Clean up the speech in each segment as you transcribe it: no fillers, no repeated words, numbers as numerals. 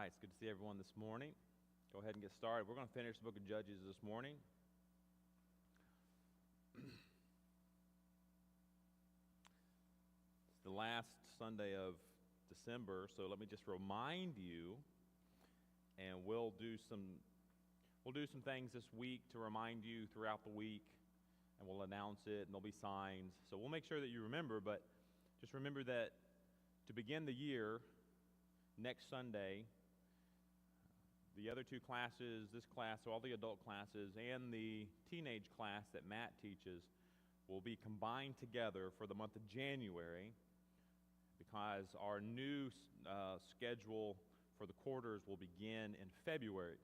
right, it's good to see everyone this morning. Go ahead and get started. We're going to finish the book of Judges this morning. It's the last Sunday of December, so let me just remind you, and we'll do some things this week to remind you throughout the week, and we'll announce it, and there'll be signs. So we'll make sure that you remember, but just remember that to begin the year, next Sunday, the other two classes, this class, so all the adult classes, and the teenage class that Matt teaches will be combined together for the month of January, because our new schedule for the quarters will begin in February.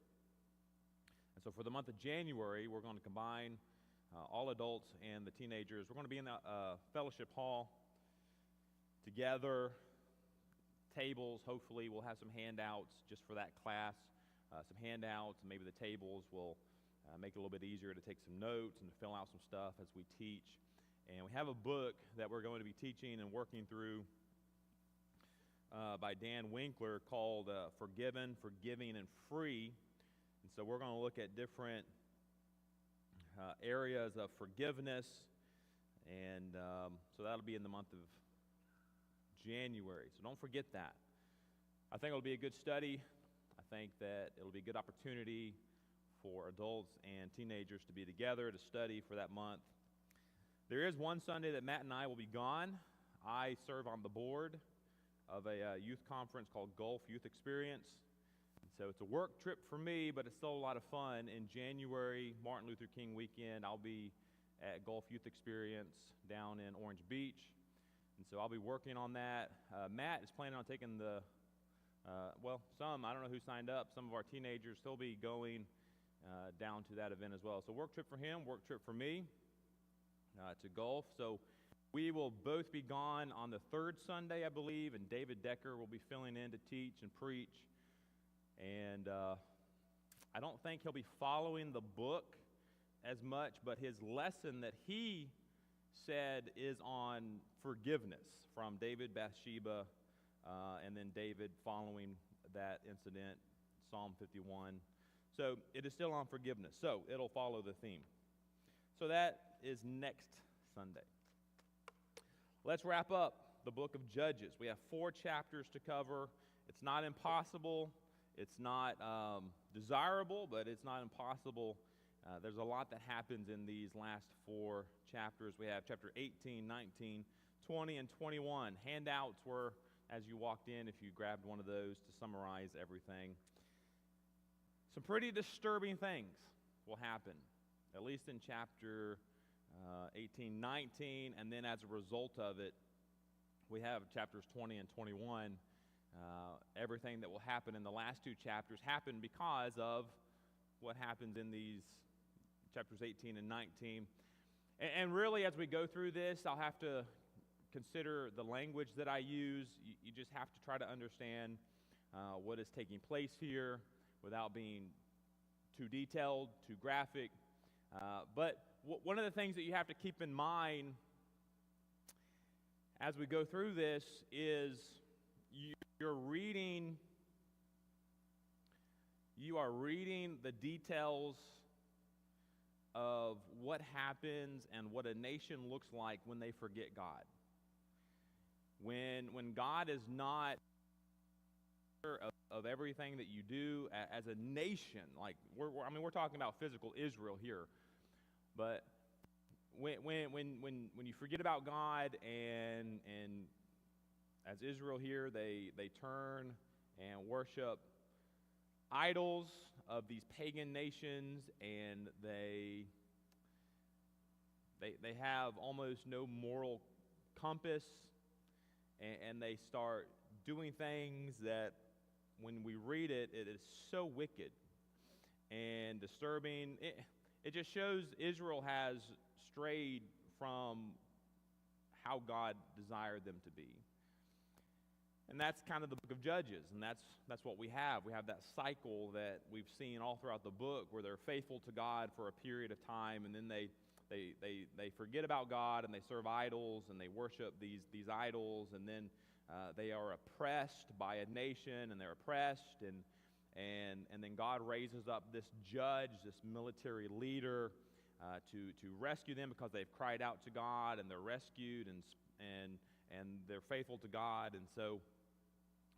And so for the month of January, we're going to combine all adults and the teenagers. We're going to be in the fellowship hall together, tables. Hopefully we'll have some handouts just for that class, some handouts, and maybe the tables will make it a little bit easier to take some notes and to fill out some stuff as we teach. And we have a book that we're going to be teaching and working through by Dan Winkler called Forgiven, Forgiving, and Free. And so we're going to look at different areas of forgiveness, and so that'll be in the month of January. So don't forget that. I think it'll be a good study. I think that it'll be a good opportunity for adults and teenagers to be together to study for that month. There is one Sunday that Matt and I will be gone. I serve on the board of a youth conference called Gulf Youth Experience. And so it's a work trip for me, but it's still a lot of fun. In January, Martin Luther King weekend, I'll be at Gulf Youth Experience down in Orange Beach. And so I'll be working on that. Matt is planning on taking I don't know who signed up. Some of our teenagers, he'll be going down to that event as well. So work trip for him, work trip for me to Gulf. So we will both be gone on the third Sunday, I believe, and David Decker will be filling in to teach and preach. And I don't think he'll be following the book as much, but his lesson that he said is on forgiveness from David, Bathsheba, and then David following that incident, Psalm 51. So it is still on forgiveness. So it'll follow the theme. So that is next Sunday. Let's wrap up the book of Judges. We have 4 chapters to cover. It's not impossible. It's not desirable, but it's not impossible. There's a lot that happens in these last 4 chapters. We have chapter 18, 19, 20, and 21. Handouts were, as you walked in, if you grabbed one of those to summarize everything. Some pretty disturbing things will happen, at least in chapter 18, 19, and then as a result of it, we have chapters 20 and 21. Everything that will happen in the last 2 chapters happened because of what happens in these chapters 18 and 19. And really, as we go through this, I'll have to consider the language that I use. You just have to try to understand what is taking place here without being too detailed, too graphic. But one of the things that you have to keep in mind as we go through this is you are reading the details of what happens and what a nation looks like when they forget God. When God is not of everything that you do as a nation, like we're talking about physical Israel here, but when you forget about God and as Israel here, they turn and worship idols of these pagan nations, and they have almost no moral compass, and they start doing things that when we read it, it is so wicked and disturbing. It just shows Israel has strayed from how God desired them to be. And that's kind of the book of Judges, and that's what we have. We have that cycle that we've seen all throughout the book where they're faithful to God for a period of time, and then they forget about God, and they serve idols, and they worship these idols, and then They are oppressed by a nation, and they're oppressed, and then God raises up this judge, this military leader, to rescue them because they've cried out to God, and they're rescued, and they're faithful to God, and so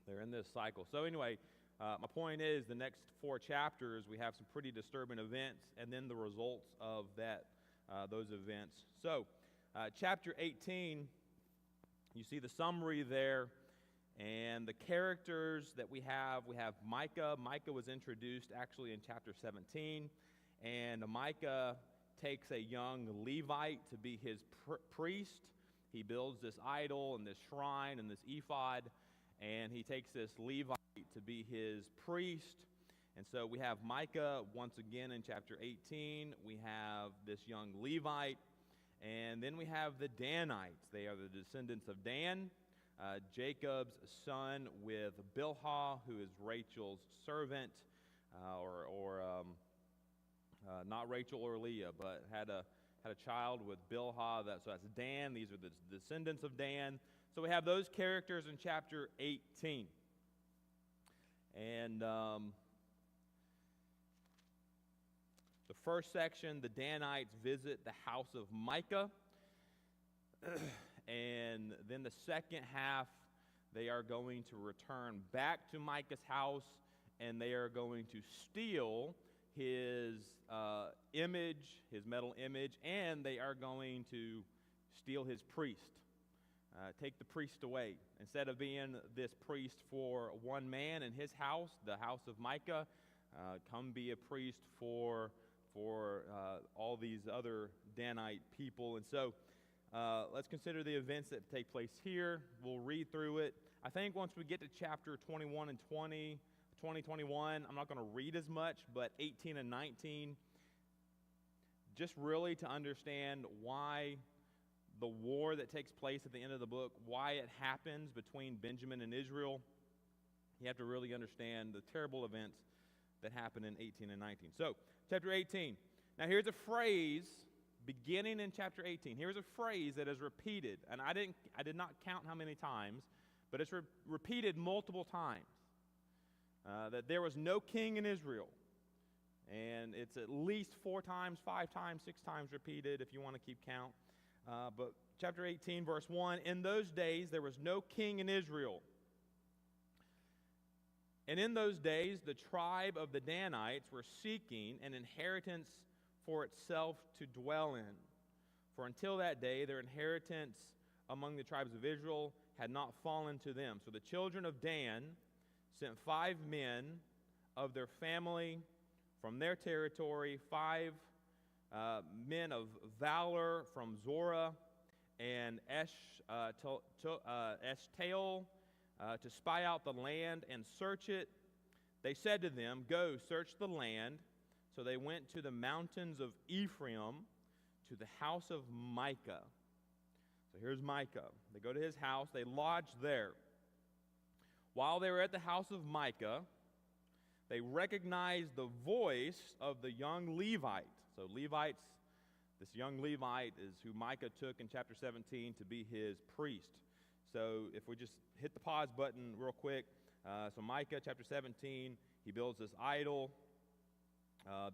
they're in this cycle. So anyway, my point is, the next 4 chapters, we have some pretty disturbing events, and then the results of those events. So, chapter 18, you see the summary there, and the characters that we have Micah. Micah was introduced actually in chapter 17, and Micah takes a young Levite to be his priest. He builds this idol and this shrine and this ephod, and he takes this Levite to be his priest. And so we have Micah once again in chapter 18. We have this young Levite, and then we have the Danites. They are the descendants of Dan, Jacob's son with Bilhah, who is Rachel's servant, not Rachel or Leah, but had a child with Bilhah. So that's Dan. These are the descendants of Dan. So we have those characters in chapter 18. And the first section, the Danites visit the house of Micah. And then the second half, they are going to return back to Micah's house, and they are going to steal his image, his metal image, and they are going to steal his priest. Take the priest away. Instead of being this priest for one man in his house, the house of Micah, come be a priest for all these other Danite people. And so let's consider the events that take place here. We'll read through it. I think once we get to chapter 21 and 21, I'm not going to read as much, but 18 and 19, just really to understand why the war that takes place at the end of the book, why it happens between Benjamin and Israel, you have to really understand the terrible events that happen in 18 and 19. So, chapter 18. Now here's a phrase beginning in chapter 18. Here's a phrase that is repeated, and I did not count how many times, but it's repeated multiple times. That there was no king in Israel. And it's at least 4 times, 5 times, 6 times repeated if you want to keep count. But chapter 18, verse 1, in those days there was no king in Israel. And in those days the tribe of the Danites were seeking an inheritance for itself to dwell in. For until that day their inheritance among the tribes of Israel had not fallen to them. So the children of Dan sent 5 men of their family from their territory, 5 men of valor from Zorah and Eshtaol to spy out the land and search it. They said to them, "Go, search the land." So they went to the mountains of Ephraim, to the house of Micah. So here's Micah. They go to his house. They lodge there. While they were at the house of Micah, they recognized the voice of the young Levite. So this young Levite is who Micah took in chapter 17 to be his priest. So if we just hit the pause button real quick. So Micah chapter 17, he builds this idol,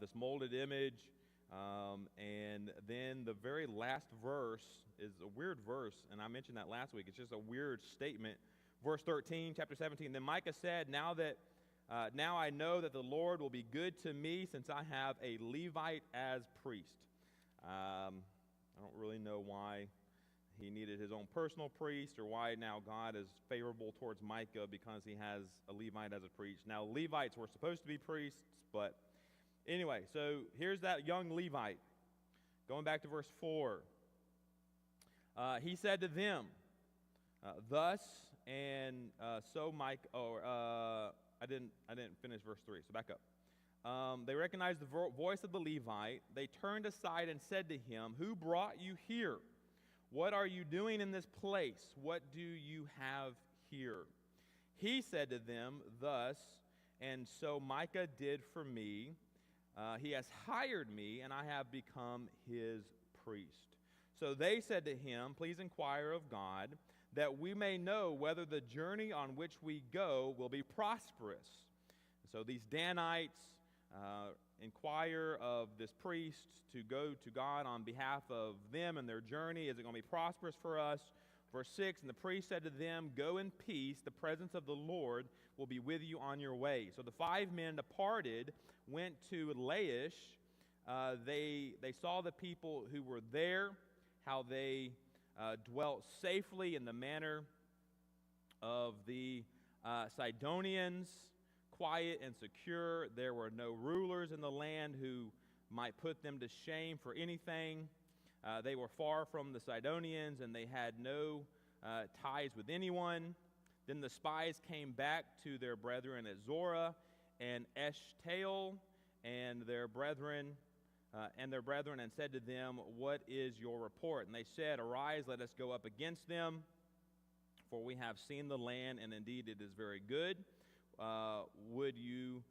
this molded image, and then the very last verse is a weird verse, and I mentioned that last week. It's just a weird statement. Verse 13, chapter 17, then Micah said, now I know that the Lord will be good to me since I have a Levite as priest. I don't really know why he needed his own personal priest or why now God is favorable towards Micah because he has a Levite as a priest. Now, Levites were supposed to be priests, but anyway, so here's that young Levite. Going back to verse 4. He said to them, thus and so Micah, I didn't finish verse 3, so back up. They recognized the voice of the Levite. They turned aside and said to him, who brought you here? What are you doing in this place? What do you have here? He said to them, thus, and so Micah did for me. He has hired me, and I have become his priest. So they said to him, please inquire of God, that we may know whether the journey on which we go will be prosperous. So these Danites inquire of this priest to go to God on behalf of them and their journey. Is it going to be prosperous for us? Verse 6, and the priest said to them, go in peace, the presence of the Lord will be with you on your way. So the 5 men departed, went to Laish. They saw the people who were there, how they dwelt safely in the manner of the Sidonians, quiet and secure. There were no rulers in the land who might put them to shame for anything. They were far from the Sidonians, and they had no ties with anyone. Then the spies came back to their brethren at Zorah and Eshtaol, and their brethren and said to them, what is your report? And they said, arise, let us go up against them, for we have seen the land, and indeed it is very good. Would you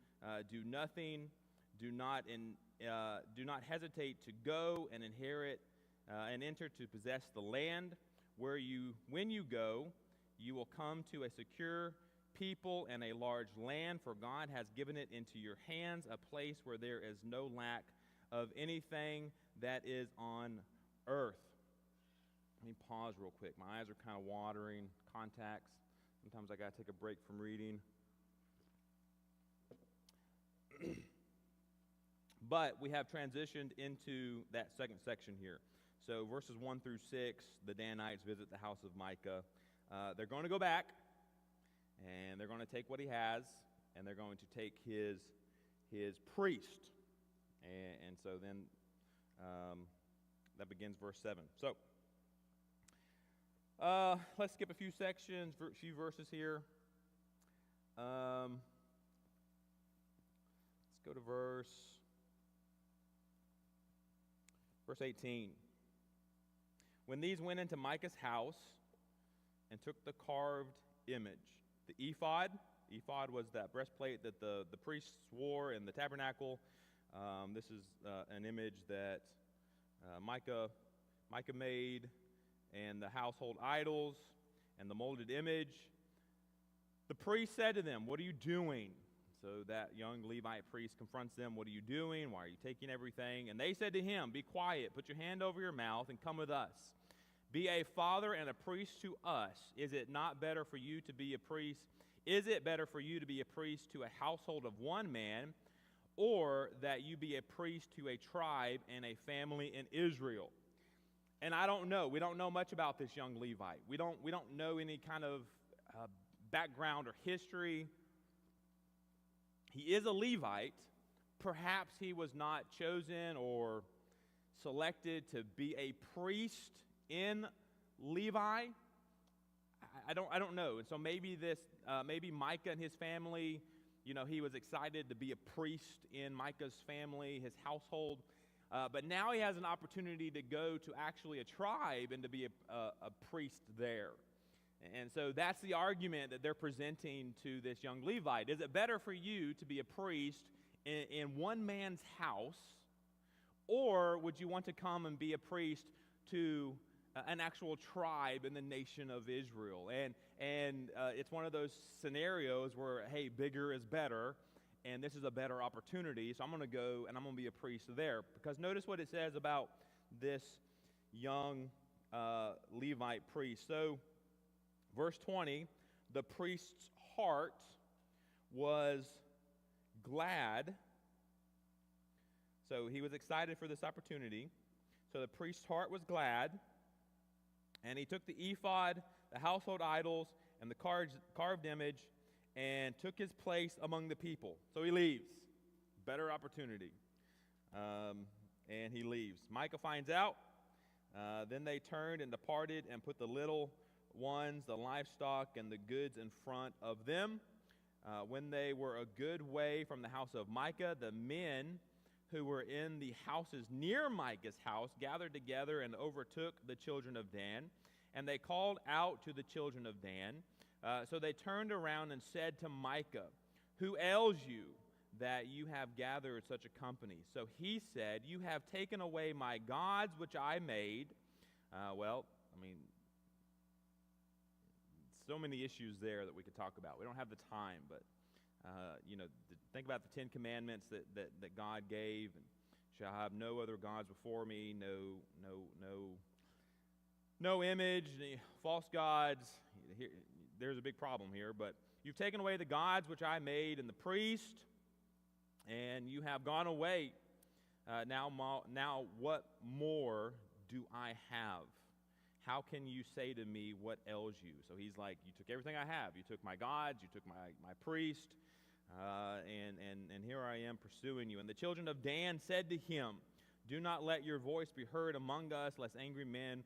do nothing? Do not hesitate to go and inherit and enter to possess the land when you go, you will come to a secure people and a large land, for God has given it into your hands, a place where there is no lack of anything that is on earth. Let me pause real quick. My eyes are kind of watering, contacts. Sometimes I got to take a break from reading. But we have transitioned into that second section here. So verses 1 through 6, the Danites visit the house of Micah. They're going to go back, and they're going to take what he has, and they're going to take his priest. And so then that begins verse 7. So let's skip a few sections, a few verses here. Let's go to verse 18. When these went into Micah's house and took the carved image, the ephod was that breastplate that the priests wore in the tabernacle. This is an image that Micah made, and the household idols and the molded image. The priest said to them, what are you doing? So that young Levite priest confronts them. What are you doing? Why are you taking everything? And they said to him, be quiet, put your hand over your mouth, and come with us. Be a father and a priest to us. Is it not better for you to be a priest? Is it better for you to be a priest to a household of one man, or that you be a priest to a tribe and a family in Israel? And I don't know. We don't know much about this young Levite. We don't know any kind of background or history. He is a Levite. Perhaps he was not chosen or selected to be a priest in Levi. I don't know. And so maybe maybe Micah and his family, he was excited to be a priest in Micah's family, his household. But now he has an opportunity to go to actually a tribe and to be a priest there. And so that's the argument that they're presenting to this young Levite. Is it better for you to be a priest in one man's house, or would you want to come and be a priest to an actual tribe in the nation of Israel? And it's one of those scenarios where, hey, bigger is better, and this is a better opportunity, so I'm going to go and I'm going to be a priest there. Because notice what it says about this young Levite priest. So verse 20, the priest's heart was glad. So he was excited for this opportunity. So the priest's heart was glad, and he took the ephod, the household idols, and the carved image, and took his place among the people. So he leaves. Better opportunity. And he leaves. Micah finds out. Then they turned and departed and put the little ones, the livestock, and the goods in front of them. When they were a good way from the house of Micah, the men who were in the houses near Micah's house gathered together and overtook the children of Dan. And they called out to the children of Dan. So they turned around and said to Micah, who ails you that you have gathered such a company? So he said, you have taken away my gods which I made. so many issues there that we could talk about. We don't have the time, but think about the 10 Commandments that God gave. And shall have no other gods before me, no image, false gods. There's a big problem here, but you've taken away the gods which I made and the priest, and you have gone away. Now what more do I have? How can you say to me, what ails you? So he's like, you took everything I have. You took my gods, you took my priest, and here I am pursuing you. And the children of Dan said to him, do not let your voice be heard among us, lest angry men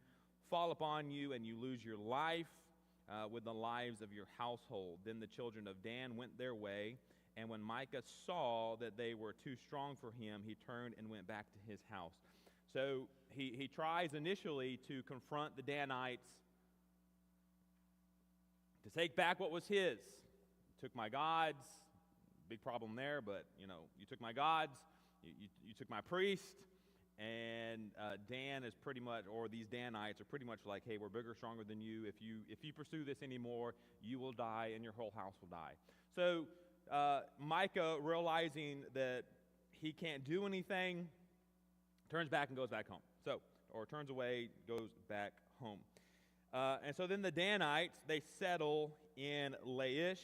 fall upon you and you lose your life with the lives of your household. Then the children of Dan went their way, and when Micah saw that they were too strong for him, he turned and went back to his house. So he tries initially to confront the Danites, to take back what was his. Took my gods, big problem there, but you took my gods, you took my priest, and Dan is pretty much, or these Danites are pretty much like, hey, we're bigger, stronger than you. If you pursue this anymore, you will die and your whole house will die. So Micah, realizing that he can't do anything, turns back and goes back home. Or turns away, goes back home. And so then the Danites, they settle in Laish.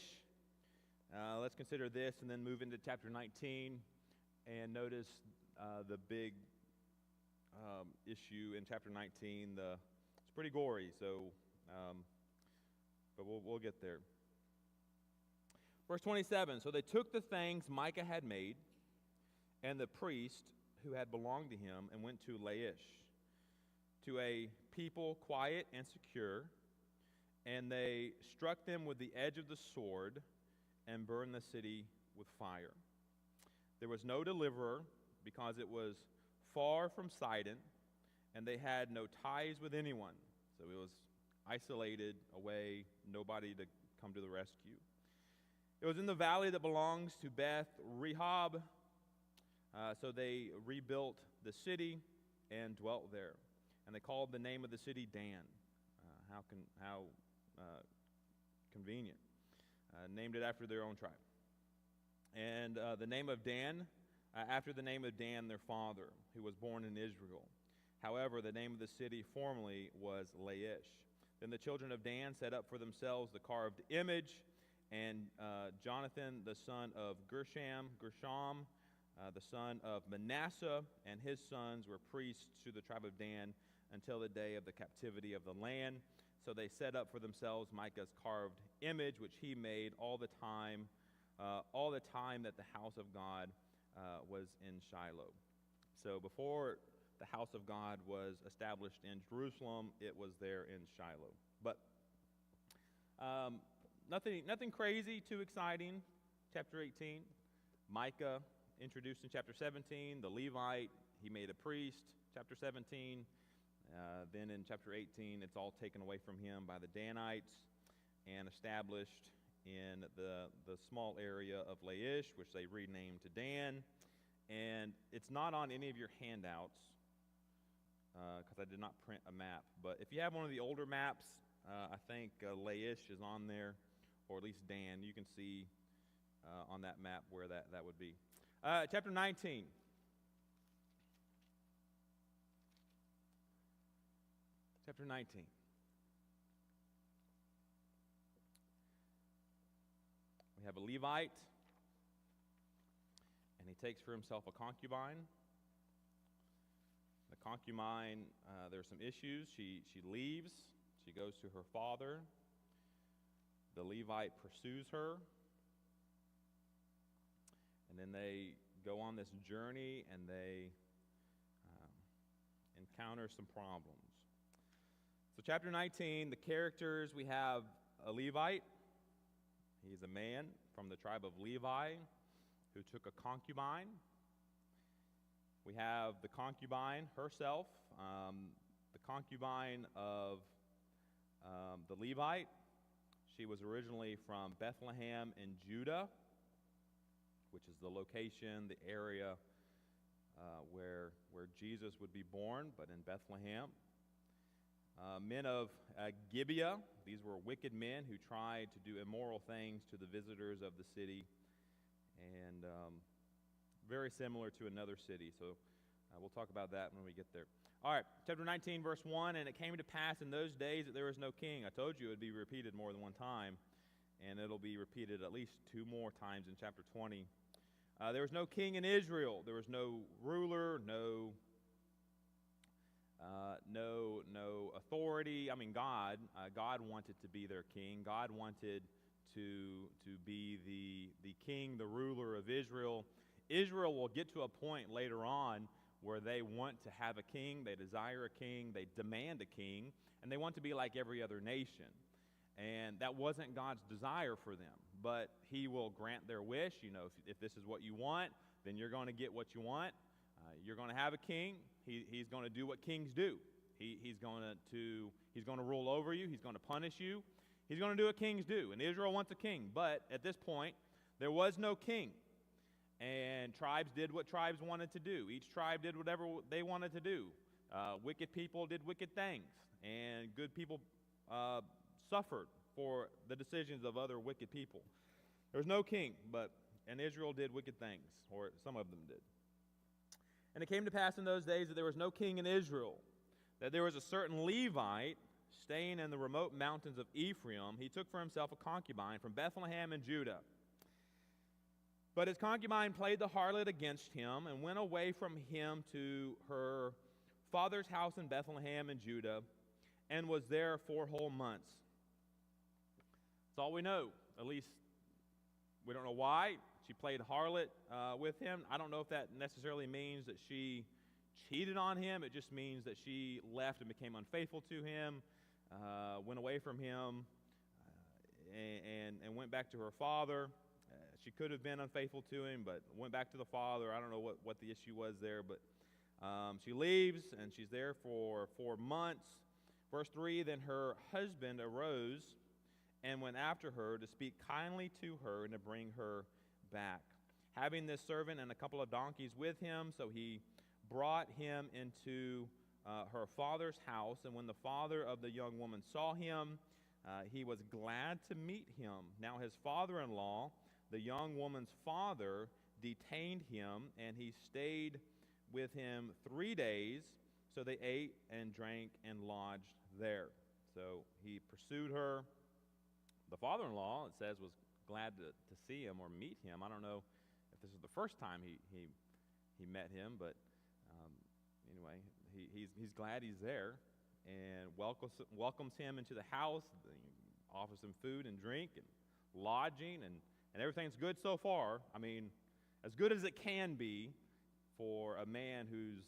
Let's consider this and then move into chapter 19 and notice the big issue in chapter 19. It's pretty gory, but we'll get there. Verse 27, so they took the things Micah had made and the priest who had belonged to him and went to Laish, to a people quiet and secure, and they struck them with the edge of the sword and burned the city with fire. There was no deliverer because it was far from Sidon, and they had no ties with anyone. So it was isolated, away, nobody to come to the rescue. It was in the valley that belongs to Beth Rehob. So they rebuilt the city and dwelt there. And they called the name of the city Dan. How convenient. Named it after their own tribe. And the name of Dan, after the name of Dan, their father, who was born in Israel. However, the name of the city formerly was Laish. Then the children of Dan set up for themselves the carved image, and Jonathan, the son of Gershom, the son of Manasseh, and his sons were priests to the tribe of Dan until the day of the captivity of the land. So they set up for themselves Micah's carved image, which he made all the time that the house of God was in Shiloh. So before the house of God was established in Jerusalem, it was there in Shiloh. But nothing crazy, too exciting. Chapter 18, Micah introduced in chapter 17, the Levite, he made a priest. Chapter 17, then in chapter 18, it's all taken away from him by the Danites and established in the small area of Laish, which they renamed to Dan. And it's not on any of your handouts because I did not print a map. But if you have one of the older maps, I think Laish is on there, or at least Dan. You can see on that map where that would be. Chapter 19. Chapter 19. We have a Levite, and he takes for himself a concubine. The concubine, there's some issues. She leaves. She goes to her father. The Levite pursues her. And then they go on this journey, and they encounter some problems. So chapter 19, the characters, we have a Levite. He's a man from the tribe of Levi who took a concubine. We have the concubine herself, the concubine of the Levite. She was originally from Bethlehem in Judah, which is the location, the area where Jesus would be born, but in Bethlehem. Men of Gibeah. These were wicked men who tried to do immoral things to the visitors of the city, and very similar to another city. So we'll talk about that when we get there. All right, chapter 19, verse 1, and it came to pass in those days that there was no king. I told you it would be repeated more than one time, and it'll be repeated at least 2 more times in chapter 20. There was no king in Israel. There was no ruler, no authority. I mean, God wanted to be their king. God wanted to be the king, the ruler of Israel. Israel will get to a point later on where they want to have a king, they desire a king, they demand a king, and they want to be like every other nation. And that wasn't God's desire for them. But he will grant their wish. You know, if this is what you want, then you're going to get what you want. You're going to have a king. He's going to do what kings do. He's going to rule over you. He's going to punish you. He's going to do what kings do. And Israel wants a king. But at this point, there was no king. And tribes did what tribes wanted to do. Each tribe did whatever they wanted to do. Wicked people did wicked things. And good people suffered for the decisions of other wicked people. There was no king, and Israel did wicked things, or some of them did. And it came to pass in those days that there was no king in Israel, that there was a certain Levite staying in the remote mountains of Ephraim. He took for himself a concubine from Bethlehem in Judah. But his concubine played the harlot against him and went away from him to her father's house in Bethlehem in Judah and was there 4 whole months. That's all we know. At least we don't know why she played harlot with him. I don't know if that necessarily means that she cheated on him. It just means that she left and became unfaithful to him, went away from him, and went back to her father. She could have been unfaithful to him, but went back to the father. I don't know what the issue was there, but she leaves, and she's there for 4 months. Verse 3, then her husband arose and went after her to speak kindly to her and to bring her back, having this servant and a couple of donkeys with him. So he brought him into her father's house, and when the father of the young woman saw him, he was glad to meet him. Now his father-in-law, the young woman's father, detained him, and he stayed with him 3 days. So they ate and drank and lodged there. So he pursued her. The father-in-law, it says, was glad to see him or meet him. I don't know if this is the first time he met him, but anyway, he's glad he's there and welcomes him into the house, offers him food and drink and lodging, and everything's good so far. I mean, as good as it can be for a man who's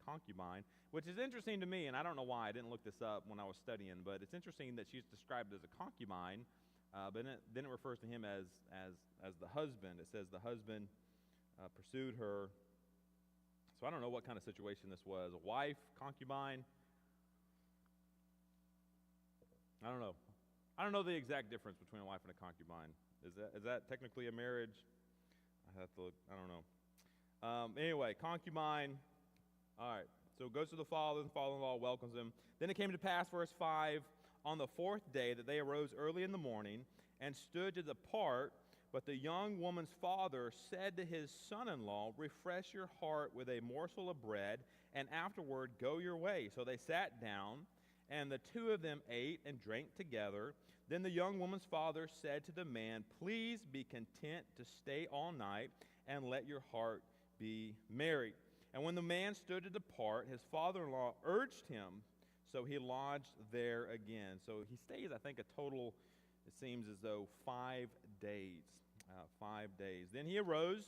concubine, which is interesting to me, and I don't know why I didn't look this up when I was studying, but it's interesting that she's described as a concubine, but then it refers to him as the husband. It says the husband pursued her. So I don't know what kind of situation this was. A wife, concubine? I don't know. I don't know the exact difference between a wife and a concubine. Is that technically a marriage? I have to look. I don't know. Anyway, concubine. All right. So goes to the father. The father-in-law welcomes him. Then it came to pass, verse 5, on the 4th day that they arose early in the morning and stood to depart. But the young woman's father said to his son-in-law, refresh your heart with a morsel of bread, and afterward go your way. So they sat down, and the 2 of them ate and drank together. Then the young woman's father said to the man, please be content to stay all night, and let your heart be merry. And when the man stood to depart, his father-in-law urged him, so he lodged there again. So he stays, I think, a total, it seems as though, 5 days. 5 days. Then he arose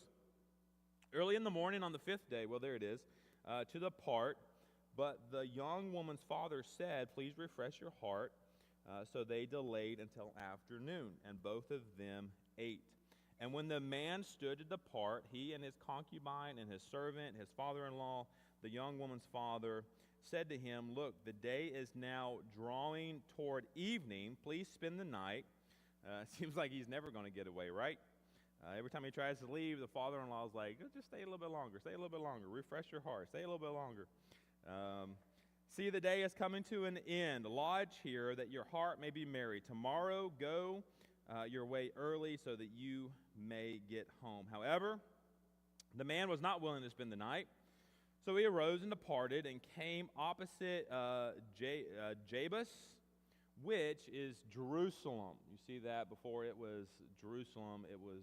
early in the morning on the 5th day, well, there it is, to depart. But the young woman's father said, please refresh your heart. So they delayed until afternoon, and both of them ate. And when the man stood to depart, he and his concubine and his servant, his father-in-law, the young woman's father, said to him, look, the day is now drawing toward evening. Please spend the night. Seems like he's never going to get away, right? Every time he tries to leave, the father-in-law is like, just stay a little bit longer, refresh your heart, stay a little bit longer. See, the day is coming to an end. Lodge here that your heart may be merry. Tomorrow go your way early so that you may get home. However, the man was not willing to spend the night. So he arose and departed and came opposite Jebus, which is Jerusalem. You see that before it was Jerusalem, it was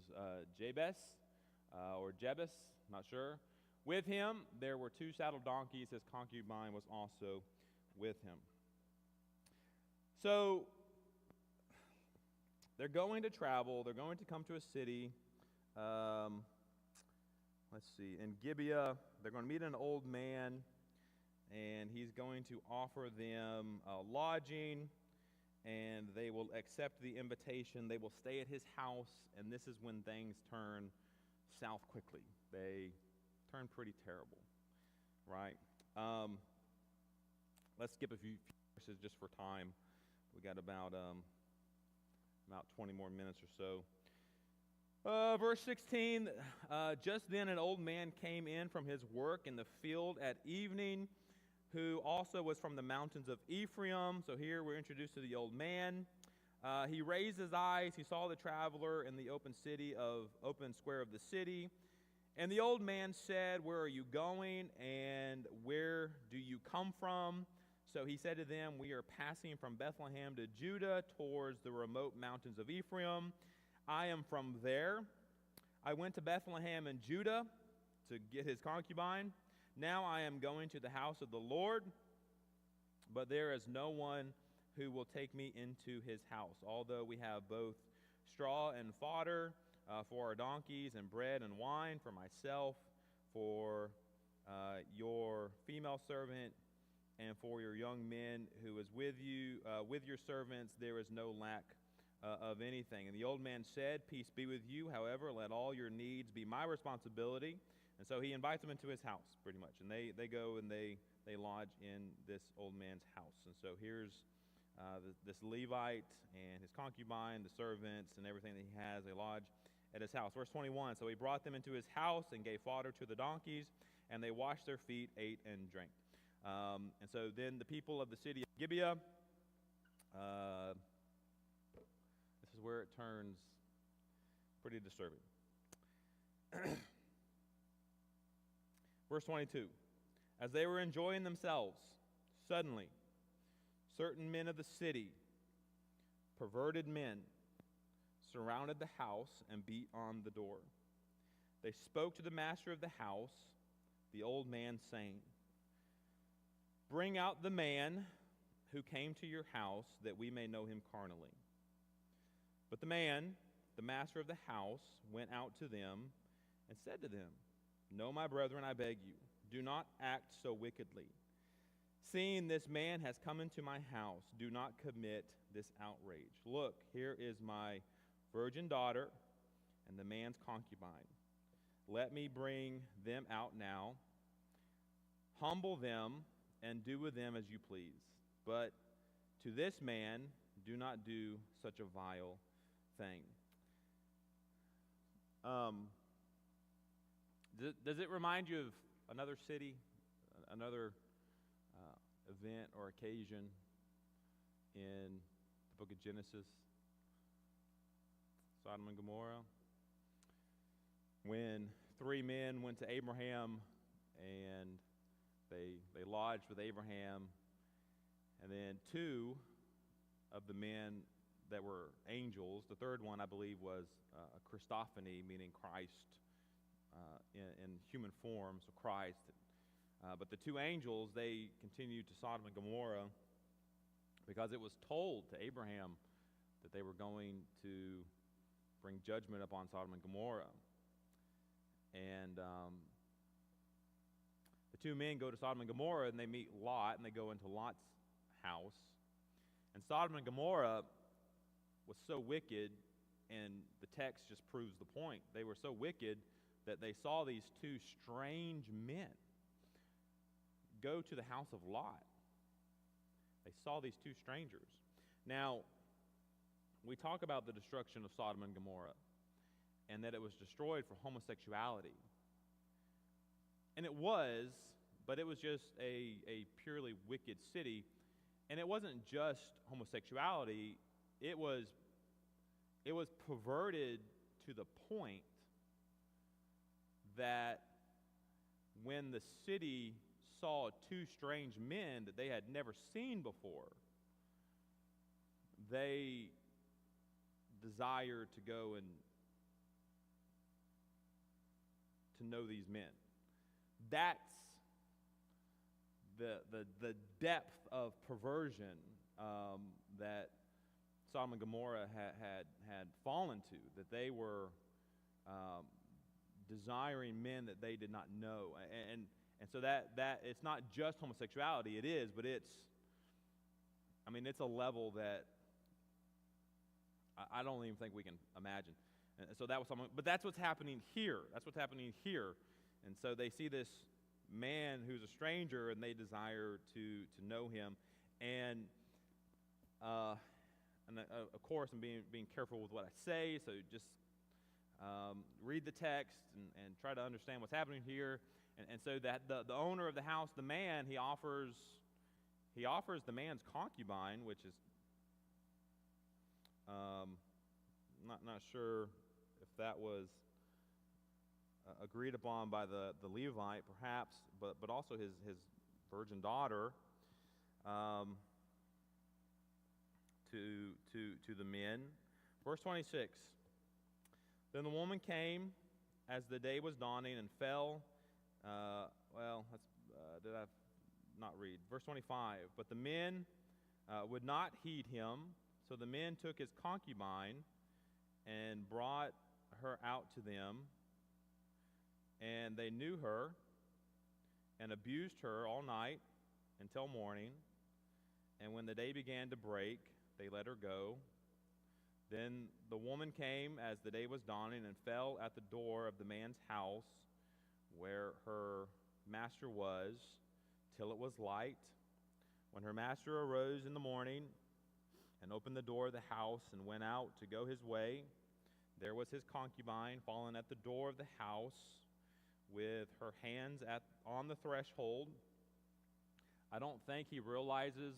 Jebus or Jebus, not sure. With him there were 2 saddled donkeys. His concubine was also with him. So they're going to travel. They're going to come to a city. Let's see. In Gibeah, they're going to meet an old man, and he's going to offer them lodging, and they will accept the invitation. They will stay at his house, and this is when things turn south quickly. They turn pretty terrible, right? Let's skip a few verses just for time. We got about 20 more minutes or so. Verse 16, just then an old man came in from his work in the field at evening, who also was from the mountains of Ephraim. So here we're introduced to the old man. He raised his eyes. He saw the traveler in the open square of the city. And the old man said, "Where are you going, and where do you come from?" So he said to them, "We are passing from Bethlehem to Judah towards the remote mountains of Ephraim. I am from there. I went to Bethlehem in Judah to get his concubine. Now I am going to the house of the Lord, but there is no one who will take me into his house, although we have both straw and fodder for our donkeys, and bread and wine for myself, for your female servant, and for your young men who is with you, with your servants. There is no lack of anything." And the old man said, "Peace be with you. However, let all your needs be my responsibility." And so he invites them into his house, pretty much. And they go and they lodge in this old man's house. And so here's this Levite and his concubine, the servants, and everything that he has. They lodge at his house. Verse 21, so he brought them into his house and gave fodder to the donkeys, and they washed their feet, ate, and drank. And so then the people of the city of Gibeah, this is where it turns pretty disturbing. Verse 22, as they were enjoying themselves, suddenly certain men of the city, perverted men, surrounded the house and beat on the door. They spoke to the master of the house, the old man, saying, "Bring out the man who came to your house, that we may know him carnally." But the man, the master of the house, went out to them and said to them, "No, my brethren, I beg you, do not act so wickedly. Seeing this man has come into my house, do not commit this outrage. Look, here is my virgin daughter and the man's concubine. Let me bring them out now. Humble them and do with them as you please. But to this man, do not do such a vile thing." Does it remind you of another city, another event or occasion in the book of Genesis? Sodom and Gomorrah. When 3 men went to Abraham and they lodged with Abraham, and then 2 of the men that were angels, the third one I believe was a Christophany, meaning Christ in human form, so Christ. But the 2 angels, they continued to Sodom and Gomorrah because it was told to Abraham that they were going to bring judgment upon Sodom and Gomorrah. And the 2 men go to Sodom and Gomorrah, and they meet Lot, and they go into Lot's house. And Sodom and Gomorrah was so wicked, and the text just proves the point. They were so wicked that they saw these 2 strange men go to the house of Lot. They saw these 2 strangers. Now, we talk about the destruction of Sodom and Gomorrah and that it was destroyed for homosexuality. And it was, but it was just a purely wicked city. And it wasn't just homosexuality, it was perverted to the point that when the city saw two strange men that they had never seen before, they desired to go and to know these men. That's the depth of perversion that Sodom and Gomorrah had fallen to, that they were desiring men that they did not know. And so that it's not just homosexuality, it is, but it's a level that I don't even think we can imagine. And so that was something, but that's what's happening here. That's what's happening here. And so they see this man who's a stranger, and they desire to know him. And of course, I'm being careful with what I say, so just read the text and try to understand what's happening here. And so that the owner of the house, the man, he offers the man's concubine, which is not sure if that was agreed upon by the Levite, perhaps, but also his virgin daughter, to the men. Verse 26. Then the woman came as the day was dawning and fell. Did I not read? Verse 25. But the men would not heed him, so the men took his concubine and brought her out to them, and they knew her and abused her all night until morning. And when the day began to break, they let her go. Then the woman came as the day was dawning and fell at the door of the man's house where her master was, till it was light. When her master arose in the morning and opened the door of the house and went out to go his way, there was his concubine fallen at the door of the house with her hands on the threshold. I don't think he realizes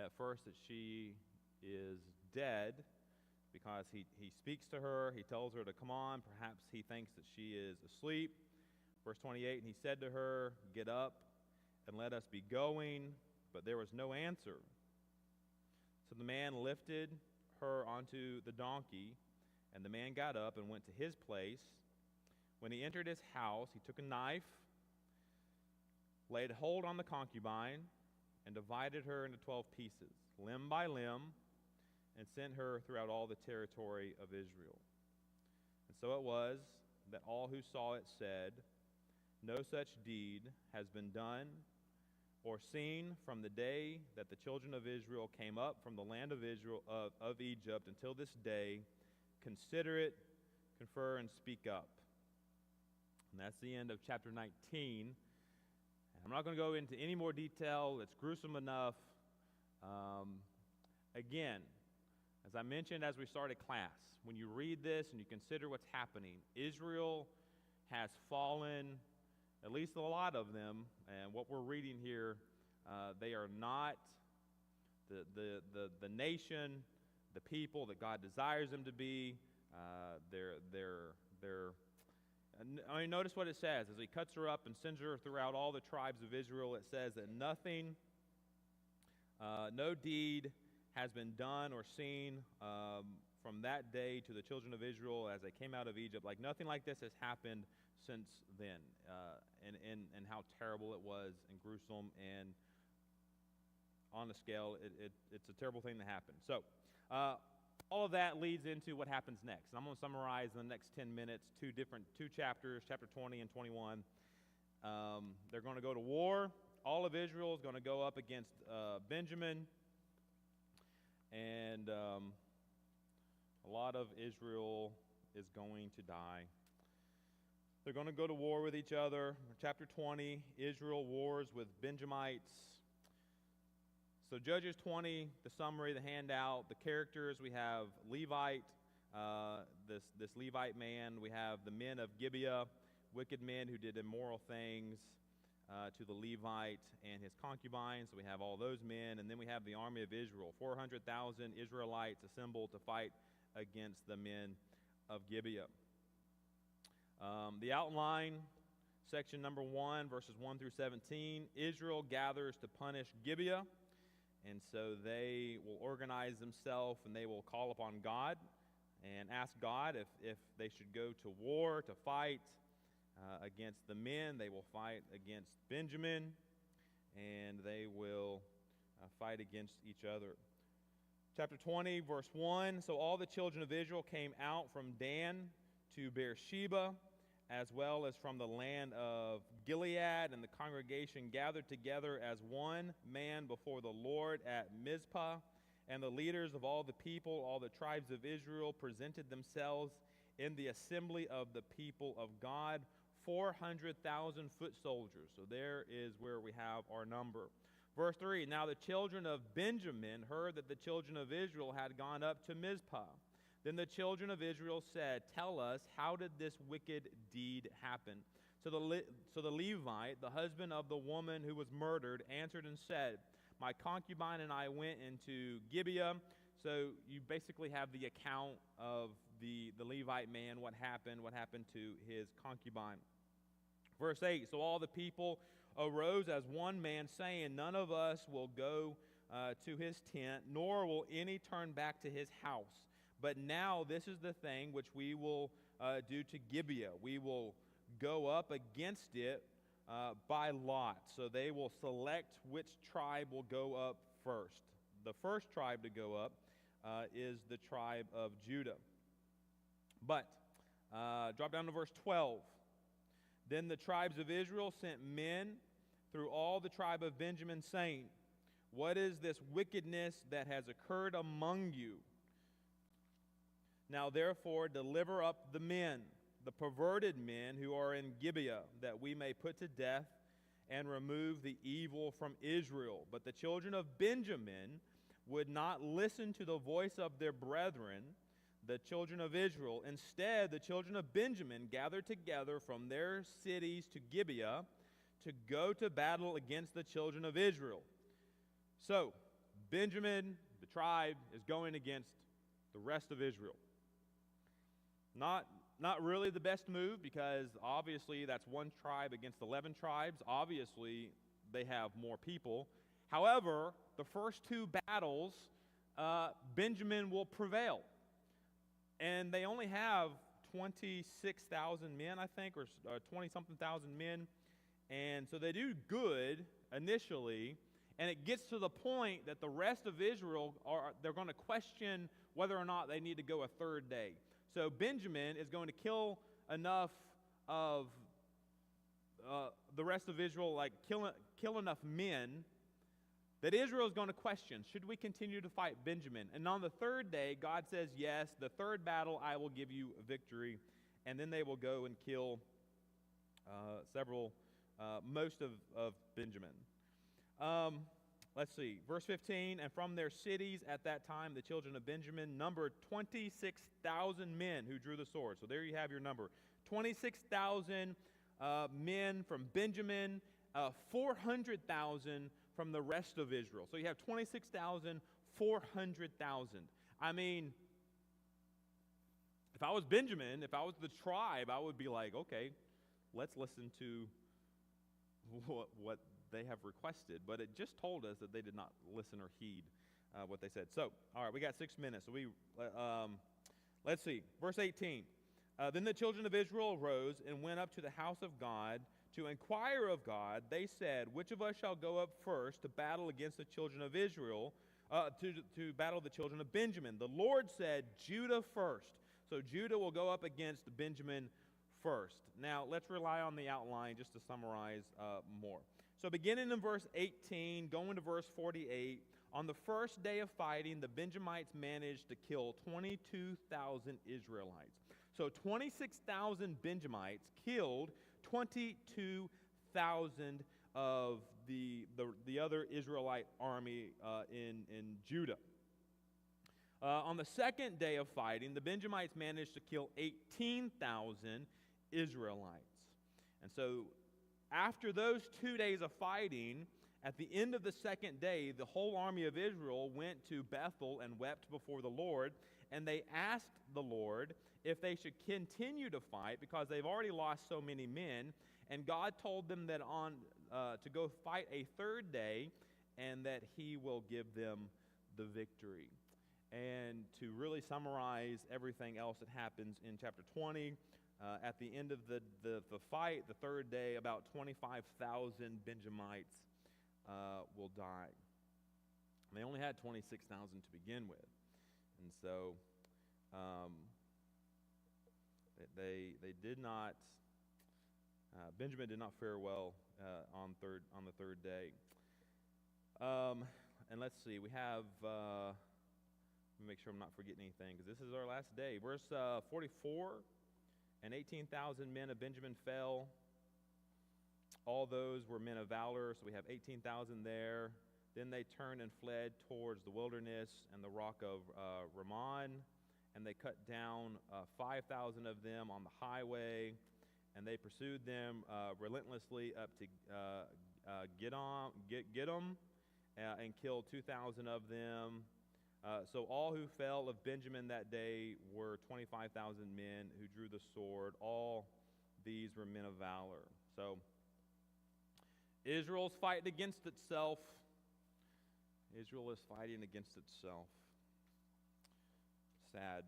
at first that she is dead, because he speaks to her, he tells her to come on. Perhaps he thinks that she is asleep. Verse 28, and he said to her, get up and let us be going. But there was no answer. So the man lifted her onto the donkey, and the man got up and went to his place. When he entered his house, he took a knife, laid hold on the concubine, and divided her into 12 pieces, limb by limb, and sent her throughout all the territory of Israel. And so it was that all who saw it said, no such deed has been done or seen from the day that the children of Israel came up from the land of Israel of Egypt until this day. Consider it, confer, and speak up. And that's the end of chapter 19. I'm not going to go into any more detail. It's gruesome enough. Again, as I mentioned as we started class, when you read this and you consider what's happening, Israel has fallen, at least a lot of them, and what we're reading here, they are not the nation, the people that God desires them to be. Notice what it says. As he cuts her up and sends her throughout all the tribes of Israel, it says that no deed has been done or seen from that day to the children of Israel as they came out of Egypt. Like nothing like this has happened since then, and how terrible it was and gruesome, and on the scale, it's a terrible thing that happened. So, all of that leads into what happens next. And I'm going to summarize in the next 10 minutes two chapters, chapter 20 and 21. They're going to go to war. All of Israel is going to go up against Benjamin. And a lot of Israel is going to die. They're going to go to war with each other. Chapter 20, Israel wars with Benjamites. So Judges 20, the summary, the handout, the characters. We have Levite, this Levite man. We have the men of Gibeah, wicked men who did immoral things. to the Levite and his concubines. So we have all those men, and then we have the army of Israel, 400,000 Israelites assembled to fight against the men of Gibeah. The outline, section number 1, verses 1 through 17, Israel gathers to punish Gibeah, and so they will organize themselves and they will call upon God and ask God if they should go to war, to fight against the men. They will fight against Benjamin, and they will fight against each other. Chapter 20, verse 1, so all the children of Israel came out from Dan to Beersheba, as well as from the land of Gilead, and the congregation gathered together as one man before the Lord at Mizpah. And the leaders of all the people, all the tribes of Israel, presented themselves in the assembly of the people of God, 400,000 foot soldiers. So there is where we have our number. Verse 3, now the children of Benjamin heard that the children of Israel had gone up to Mizpah. Then the children of Israel said, tell us, how did this wicked deed happen? So the Levite, the husband of the woman who was murdered, answered and said, my concubine and I went into Gibeah. So you basically have the account of the Levite man, what happened to his concubine. Verse 8, so all the people arose as one man, saying, none of us will go to his tent, nor will any turn back to his house. But now this is the thing which we will do to Gibeah. We will go up against it by lot. So they will select which tribe will go up first. The first tribe to go up is the tribe of Judah. But drop down to verse 12. Then the tribes of Israel sent men through all the tribe of Benjamin, saying, what is this wickedness that has occurred among you? Now therefore deliver up the men, the perverted men who are in Gibeah, that we may put to death and remove the evil from Israel. But the children of Benjamin would not listen to the voice of their brethren, the children of Israel. Instead, the children of Benjamin gathered together from their cities to Gibeah to go to battle against the children of Israel. So, Benjamin, the tribe, is going against the rest of Israel. Not really the best move, because obviously that's one tribe against 11 tribes. Obviously, they have more people. However, the first two battles, Benjamin will prevail. And they only have 26,000 men, I think, or 20-something thousand men. And so they do good initially, and it gets to the point that the rest of Israel, they're going to question whether or not they need to go a third day. So Benjamin is going to kill enough of the rest of Israel, like kill enough men, that Israel is going to question, should we continue to fight Benjamin? And on the third day, God says, yes, the third battle I will give you victory. And then they will go and kill most of Benjamin. Let's see, verse 15, and from their cities at that time, the children of Benjamin numbered 26,000 men who drew the sword. So there you have your number. 26,000 men from Benjamin, 400,000 from the rest of Israel. So you have 26,000, 400,000. I mean, if I was Benjamin, if I was the tribe, I would be like, okay, let's listen to what they have requested. But it just told us that they did not listen or heed what they said. So, all right, we got 6 minutes. So let's see. Verse 18. Then the children of Israel arose and went up to the house of God to inquire of God. They said, which of us shall go up first to battle against the children of Israel, to battle the children of Benjamin? The Lord said, Judah first. So Judah will go up against Benjamin first. Now, let's rely on the outline just to summarize more. So beginning in verse 18, going to verse 48, on the first day of fighting, the Benjamites managed to kill 22,000 Israelites. So 26,000 Benjamites killed 22,000 of the other Israelite army in Judah. On the second day of fighting, the Benjamites managed to kill 18,000 Israelites. And so after those 2 days of fighting, at the end of the second day, the whole army of Israel went to Bethel and wept before the Lord, and they asked the Lord if they should continue to fight because they've already lost so many men. And God told them that to go fight a third day, and that He will give them the victory. And to really summarize everything else that happens in chapter 20, at the end of the fight, the third day, about 25,000 Benjamites will die. They only had 26,000 to begin with. And so they did not, Benjamin did not fare well on the third day. And let's see, we have, let me make sure I'm not forgetting anything, because this is our last day. Verse 44, and 18,000 men of Benjamin fell. All those were men of valor, so we have 18,000 there. Then they turned and fled towards the wilderness and the rock of Ramon, and they cut down 5,000 of them on the highway, and they pursued them relentlessly up to Gidom, and killed 2,000 of them. So all who fell of Benjamin that day were 25,000 men who drew the sword. All these were men of valor. So Israel's fighting against itself. Israel is fighting against itself. Sad.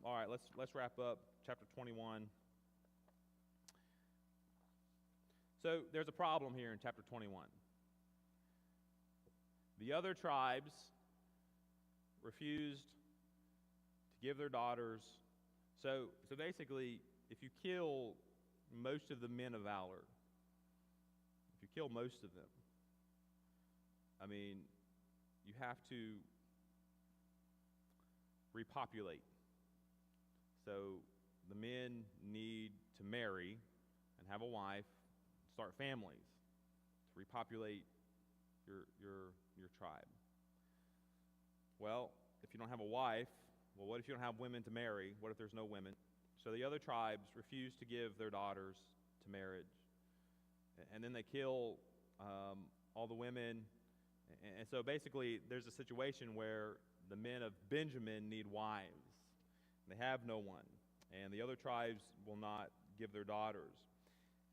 All right, let's wrap up chapter 21. So there's a problem here in chapter 21. The other tribes refused to give their daughters. So basically, if you kill most of the men of valor, if you kill most of them, I mean, you have to repopulate. So the men need to marry and have a wife, start families, to repopulate your tribe. Well, if you don't have a wife, well, what if you don't have women to marry? What if there's no women? So the other tribes refuse to give their daughters to marriage. And then they kill all the women. And so basically, there's a situation where the men of Benjamin need wives. They have no one. And the other tribes will not give their daughters.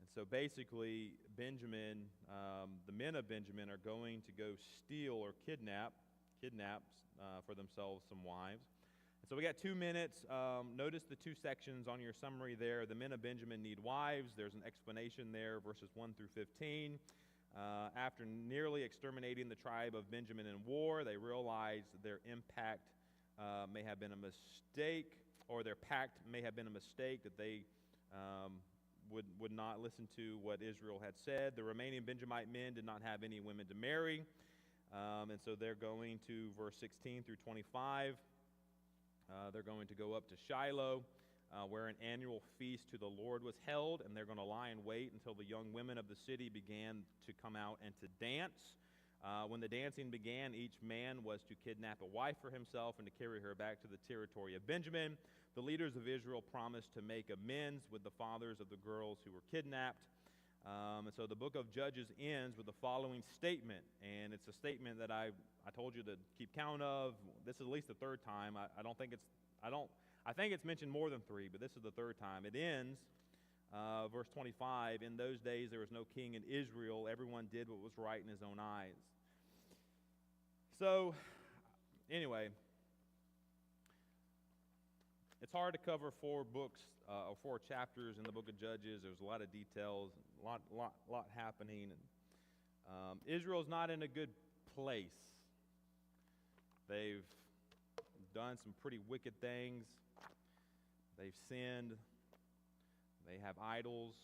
And so basically, Benjamin, the men of Benjamin are going to go steal or kidnap for themselves some wives. And so we got 2 minutes. Notice the 2 sections on your summary there. The men of Benjamin need wives. There's an explanation there, verses 1 through 15. After nearly exterminating the tribe of Benjamin in war, they realized that their impact may have been a mistake, or their pact may have been a mistake, that they would not listen to what Israel had said. The remaining Benjamite men did not have any women to marry. And so they're going to verse 16 through 25. They're going to go up to Shiloh, where an annual feast to the Lord was held, and they're going to lie in wait until the young women of the city began to come out and to dance. When the dancing began, each man was to kidnap a wife for himself and to carry her back to the territory of Benjamin. The leaders of Israel promised to make amends with the fathers of the girls who were kidnapped. And so the book of Judges ends with the following statement, and it's a statement that I told you to keep count of. This is at least the 3rd time. I think it's mentioned more than 3, but this is the 3rd time. It ends, verse 25, in those days there was no king in Israel. Everyone did what was right in his own eyes. So, anyway, it's hard to cover 4 books or 4 chapters in the book of Judges. There's a lot of details, a lot happening. And Israel's not in a good place. They've done some pretty wicked things. They've sinned. They have idols.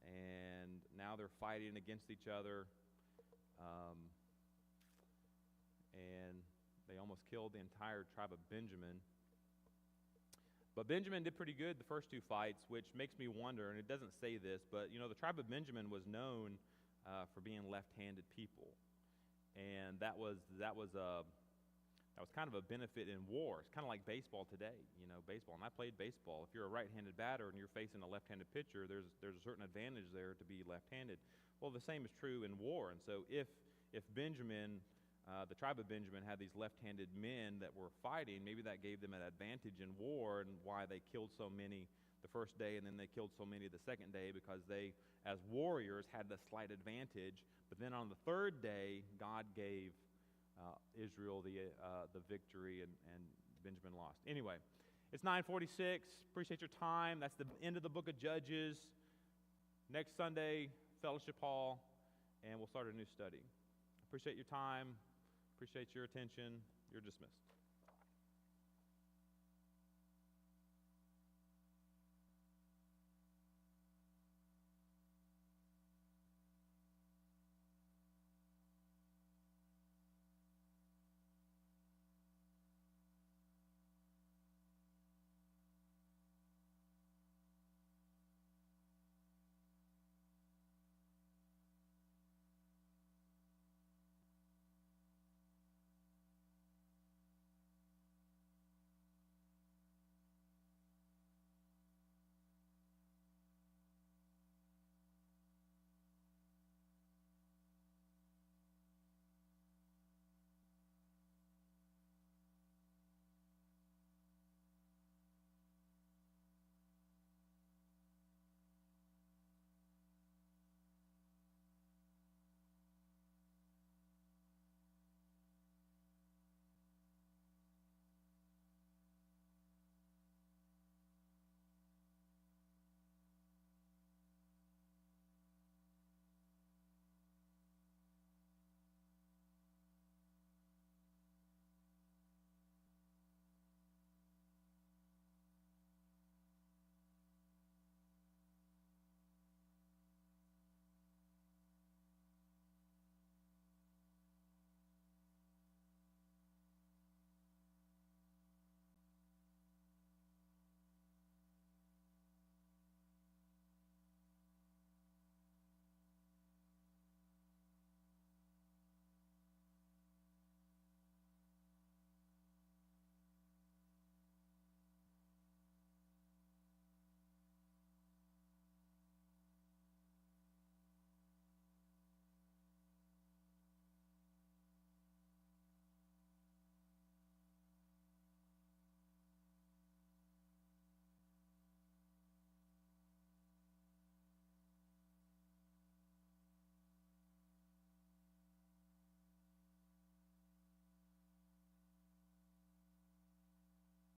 And now they're fighting against each other. And they almost killed the entire tribe of Benjamin. But Benjamin did pretty good the first 2 fights, which makes me wonder, and it doesn't say this, but the tribe of Benjamin was known for being left-handed people. And that was That was kind of a benefit in war. It's kind of like baseball today, baseball. And I played baseball. If you're a right-handed batter and you're facing a left-handed pitcher, there's a certain advantage there to be left-handed. Well, the same is true in war. And so if Benjamin, the tribe of Benjamin, had these left-handed men that were fighting, maybe that gave them an advantage in war, and why they killed so many the first day and then they killed so many the second day, because they, as warriors, had the slight advantage. But then on the third day, God gave Israel the victory, and Benjamin lost. Anyway, it's 9:46. Appreciate your time. That's the end of the book of Judges. Next Sunday, Fellowship Hall, and we'll start a new study. Appreciate your time. Appreciate your attention. You're dismissed.